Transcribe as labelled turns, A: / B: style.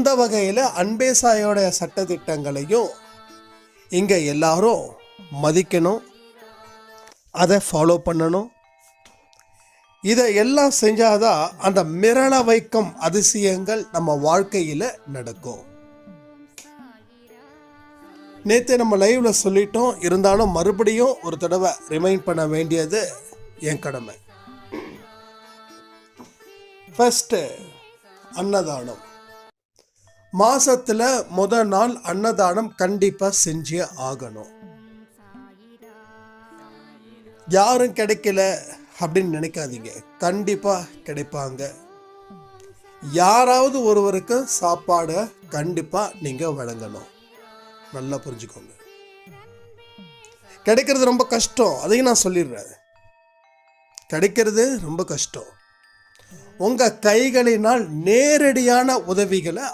A: அந்த வகையில் அன்பேசாயோட சட்டத்திட்டங்களையும் இங்கே எல்லாரும் மதிக்கணும், அதை ஃபாலோ பண்ணணும். இதை எல்லாம் செஞ்சாதான் அந்த மிரள வைக்கும் அதிசயங்கள் நம்ம வாழ்க்கையில் நடக்கும். நேற்று நம்ம லைவ்ல சொல்லிட்டோம், இருந்தாலும் மறுபடியும் ஒரு தடவை ரிமைண்ட் பண்ண வேண்டியது என் கடமை. ஃபர்ஸ்ட் அன்னதானம். மாசத்துல முதல் நாள் அன்னதானம் கண்டிப்பா செஞ்சே ஆகணும். யாரும் கிடைக்கல அப்படின்னு நினைக்காதீங்க, கண்டிப்பா கிடைப்பாங்க. யாராவது ஒருவருக்கு சாப்பாடை கண்டிப்பா நீங்க வழங்கணும். நல்லா புரிஞ்சுக்கோங்க. கிடைக்கிறது ரொம்ப கஷ்டம், அதையும் நான் சொல்லிடுறேன். கிடைக்கிறது ரொம்ப கஷ்டம். உங்க கைகளினால் நேரடியான உதவிகளை